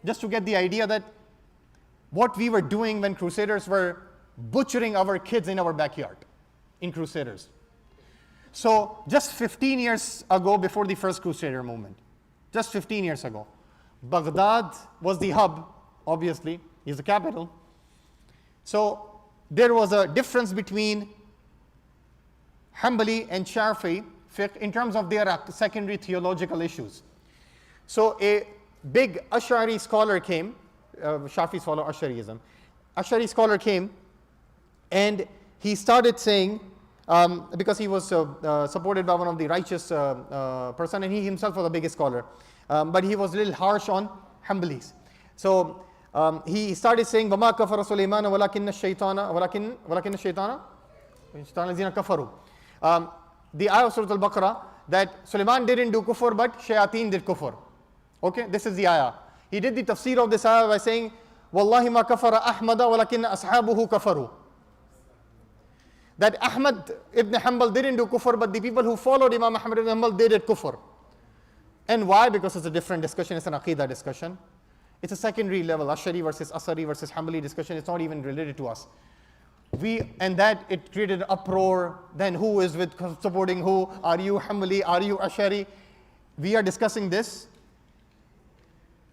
Just to get the idea that what we were doing when Crusaders were butchering our kids in our backyard, in Crusaders. So just 15 years ago, before the first Crusader movement, just 15 years ago, Baghdad was the hub, obviously, is the capital. So there was a difference between Hanbali and Shafi fiqh in terms of their secondary theological issues. So a big Ash'ari scholar came, Shafis follow Ash'arism. Ash'ari scholar came and he started saying, because he was supported by one of the righteous person, and he himself was the biggest scholar, but he was a little harsh on Hanbalis. So he started saying, وَمَا كَفَرَ سُلَيْمَانَ وَلَكِنَّ الشَّيْطَانَ وَلَكِنَّ الشَّيْطَانَ كَفَرُوا. The ayah of Surah Al-Baqarah, that Sulaiman didn't do kufr, but shayateen did kufr. Okay, this is the ayah. He did the tafsir of this ayah by saying, وَاللَّهِ مَا كَفَرَ أَحْمَدَ وَلَكِنَّ أَصْحَابُهُ كَفَرُوا. That Ahmad ibn Hanbal didn't do kufr, but the people who followed Imam Ahmad ibn Hanbal, they did kufr. And why? Because it's a different discussion, it's an Aqidah discussion. It's a secondary level, Ash'ari versus Asari versus Hanbali discussion. It's not even related to us. And that it created an uproar. Then who is with supporting who? Are you Hanbali? Are you Ash'ari? We are discussing this.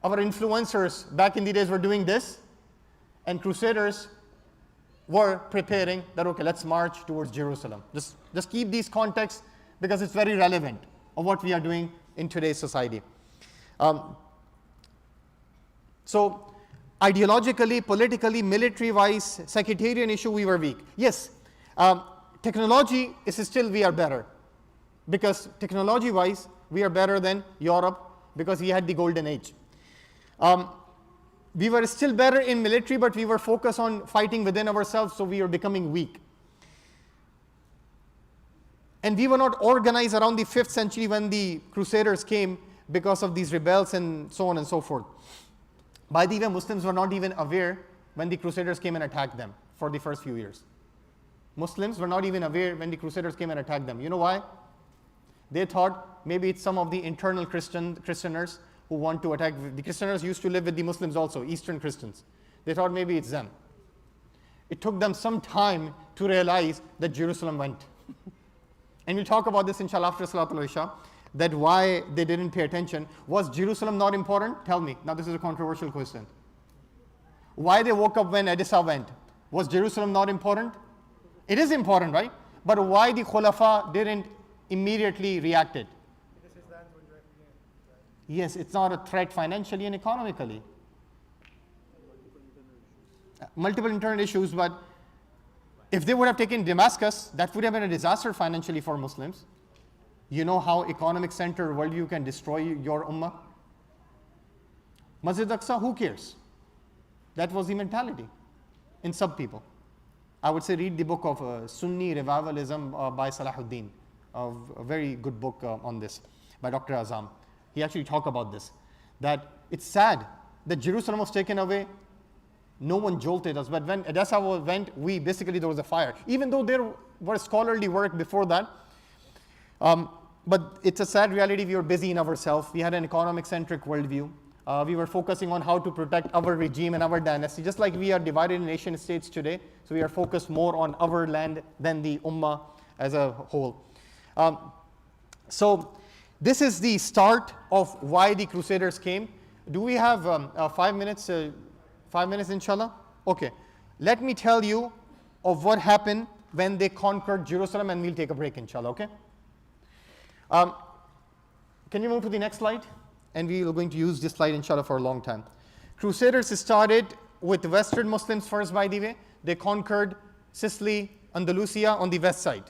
Our influencers back in the days were doing this, and Crusaders were preparing that, okay, let's march towards Jerusalem. Just keep these contexts because it's very relevant of what we are doing in today's society. So ideologically, politically, military-wise, sectarian issue, we were weak. Yes, technology is still, we are better. Because technology-wise, we are better than Europe because we had the golden age. We were still better in military, but we were focused on fighting within ourselves, so we were becoming weak. And we were not organized around the 5th century when the Crusaders came because of these rebels and so on and so forth. By the way, Muslims were not even aware when the Crusaders came and attacked them for the first few years. Muslims were not even aware when the Crusaders came and attacked them. You know why? They thought maybe it's some of the internal Christianers who want to attack. The Christianers used to live with the Muslims also, Eastern Christians. They thought maybe it's them. It took them some time to realize that Jerusalem went. And we'll talk about this inshallah after Salatul Isha, that why they didn't pay attention. Was Jerusalem not important? Tell me. Now this is a controversial question. Why they woke up when Edessa went? Was Jerusalem not important? It is important, right? But why the Khulafa didn't immediately react it? Yes, it's not a threat financially and economically. Multiple internal issues, but if they would have taken Damascus, that would have been a disaster financially for Muslims. You know how economic center world you can destroy your ummah? Masjid Aqsa, who cares? That was the mentality in some people. I would say read the book of Sunni Revivalism by Salahuddin. a very good book on this by Dr. Azam. He actually talked about this, that it's sad that Jerusalem was taken away. No one jolted us, but when Edessa went, there was a fire. Even though there were scholarly work before that, but it's a sad reality. We were busy in ourselves. We had an economic-centric worldview. We were focusing on how to protect our regime and our dynasty, just like we are divided in nation states today. So we are focused more on our land than the Ummah as a whole. So this is the start of why the Crusaders came. Do we have 5 minutes? 5 minutes, inshallah? Okay. Let me tell you of what happened when they conquered Jerusalem, and we'll take a break, inshallah, okay? Can you move to the next slide? And we are going to use this slide, inshallah, for a long time. Crusaders started with Western Muslims first, by the way. They conquered Sicily, Andalusia on the west side.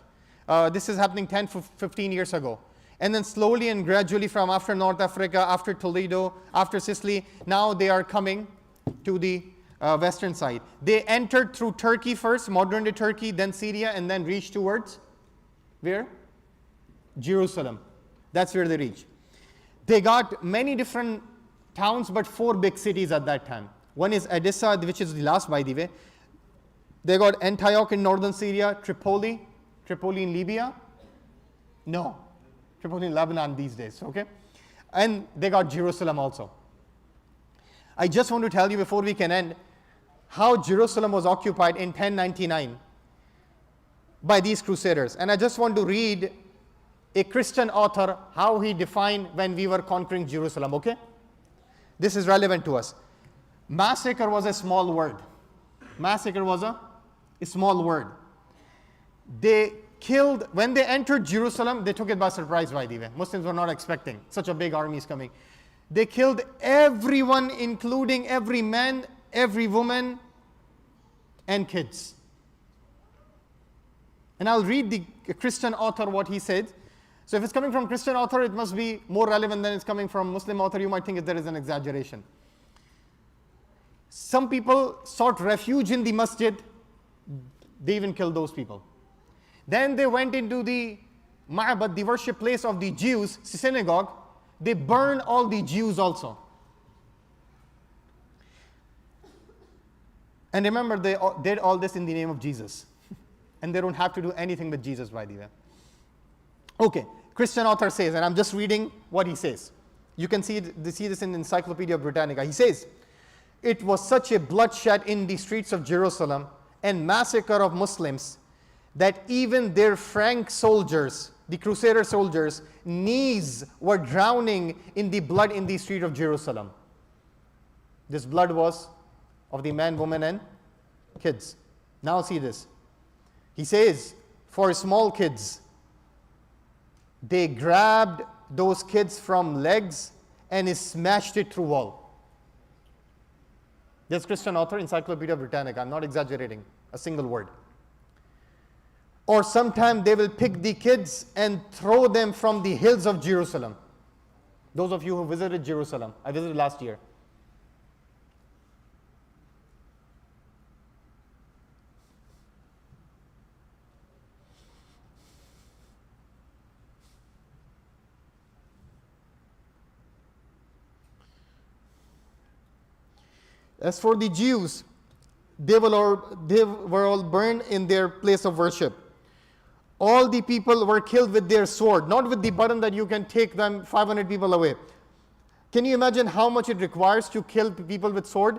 This is happening 10, 15 years ago. And then slowly and gradually from after North Africa, after Toledo, after Sicily, now they are coming to the western side. They entered through Turkey first, modern-day Turkey, then Syria, and then reached towards where? Jerusalem. That's where they reached. They got many different towns, but 4 big cities at that time. One is Edessa, which is the last, by the way. They got Antioch in northern Syria, Tripoli in Libya. No, Tripoli in Lebanon these days, okay? And they got Jerusalem also. I just want to tell you before we can end how Jerusalem was occupied in 1099 by these Crusaders. And I just want to read a Christian author how he defined when we were conquering Jerusalem, okay? This is relevant to us. Massacre was a small word. Massacre was a small word. They killed, when they entered Jerusalem, they took it by surprise, by the way. Muslims were not expecting such a big army is coming. They killed everyone, including every man, every woman, and kids. And I'll read the Christian author what he said. So if it's coming from Christian author, it must be more relevant than it's coming from Muslim author. You might think there is an exaggeration. Some people sought refuge in the masjid. They even killed those people. Then they went into the ma'bad, the worship place of the Jews, synagogue. They burned all the Jews also. And remember, they did all this in the name of Jesus. And they don't have to do anything with Jesus, by the way. Okay, Christian author says, and I'm just reading what he says. You can see this in Encyclopedia Britannica. He says, it was such a bloodshed in the streets of Jerusalem and massacre of Muslims that even their Frank soldiers, the Crusader soldiers, knees were drowning in the blood in the street of Jerusalem. This blood was of the man, woman, and kids. Now see this. He says, for small kids, they grabbed those kids from legs and smashed it through wall. This Christian author, Encyclopedia Britannica. I'm not exaggerating a single word. Or sometimes they will pick the kids and throw them from the hills of Jerusalem. Those of you who visited Jerusalem, I visited last year. As for the Jews, they were all burned in their place of worship. All the people were killed with their sword, not with the button that you can take them 500 people away. Can you imagine how much it requires to kill people with sword?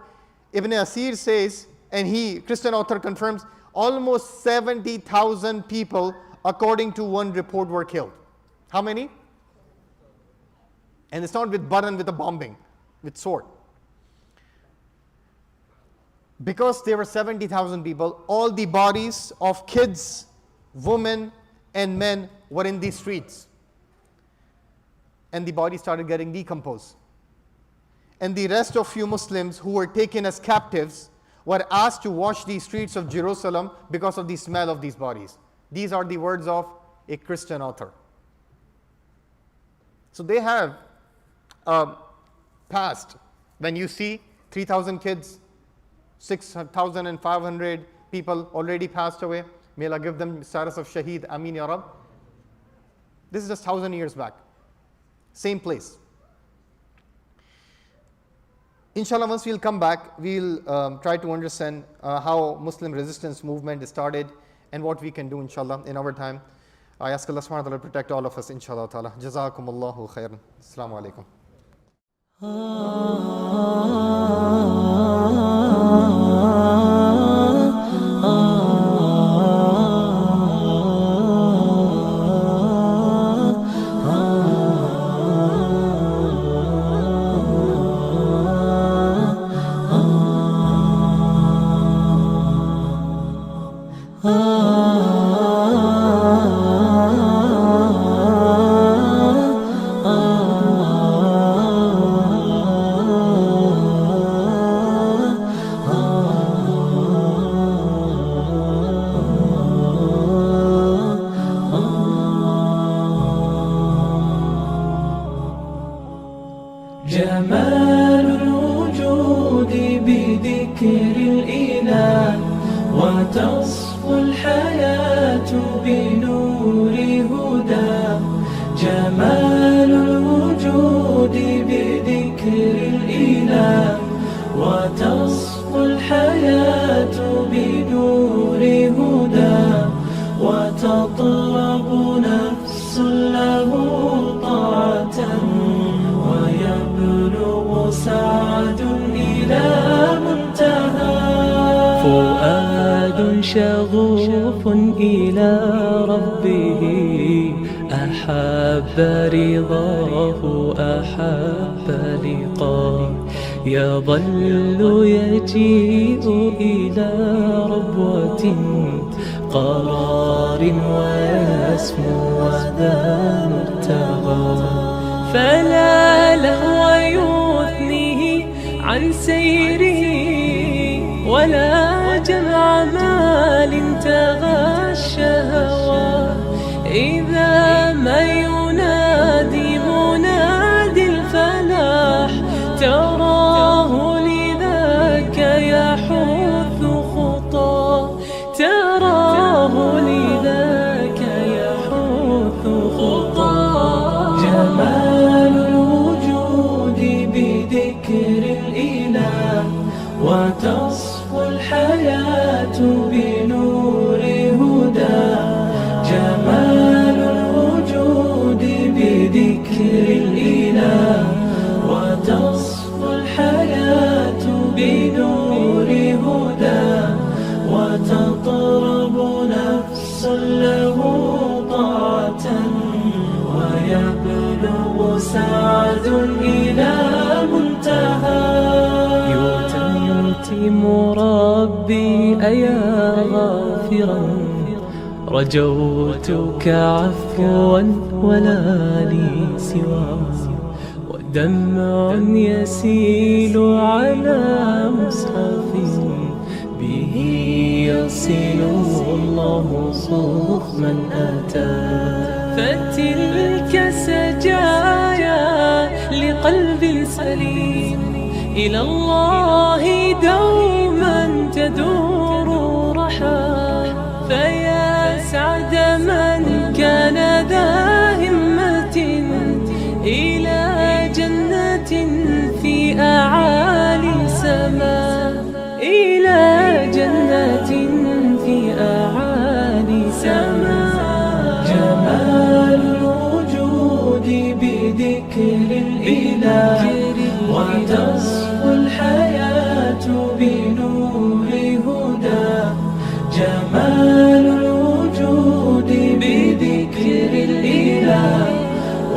Ibn Asir says, and he, Christian author, confirms, almost 70,000 people, according to one report, were killed. How many? And it's not with button, with a bombing, with sword. Because there were 70,000 people, all the bodies of kids, women, and men were in the streets. And the bodies started getting decomposed. And the rest of few Muslims who were taken as captives were asked to wash the streets of Jerusalem because of the smell of these bodies. These are the words of a Christian author. So they have passed. When you see 3,000 kids, 6,500 people already passed away. May Allah give them status of Shaheed. Ameen Ya Rab. This is just 1,000 years back. Same place. Inshallah, once we'll come back, we'll try to understand how Muslim resistance movement started and what we can do, inshallah, in our time. I ask Allah subhanahu wa ta'ala to protect all of us, inshallah ta'ala. Jazakumullahu khairan. Assalamu alaikum. جمال الوجود بذكر الإله وتصفو الحياة بنور هداه. جمال الوجود بذكر الإله وتصفو الحياة بنور هداه. وتطلب نفس له طاعة ويبلغ سعد إلى منتهى. فؤاد شغوف إلى ربه أحب رضاه أحب لقاه. يظل يجيء إلى ربوة قرار ويسمو وذا مرتضى. فلا لهو يثنيه عن سيره ولا جمع مال تغشى هواه. إذا ما ينادي منادي الفلاح تراه لذاك يحث خطاه. تراه لذاك يحث خطاه. جمال الوجود بذكر الإله وتصفو الحياة بنور هداه. جمال الوجود بذكر الإله وتصفو الحياة بنور هداه. وتطرب نفس له طاعة ويبلغ سعد إلى منتهى. يتم ربي أيا غافرا رجوتك عفوا ولا لي سواه. ودمع يسيل على مصحف به يصل الله صوف من أتى. فتلك سجايا لقلب سليم إلى الله دوما تدور رحاه. فيا سعد من كان ذا همة إلى جنة في أعالي سماء. إلى جنة في أعالي سماء. جمال الوجود بذكر الإله وتصفو الحياة بنور هداه. جمال الوجود بذكر الإله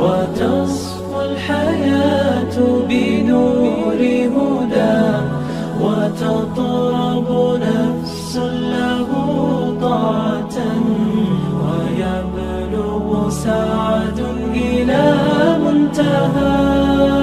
وتصفو الحياة بنور هداه. وتطرب نفس له طاعة ويبلغ سعد إلى منتهى.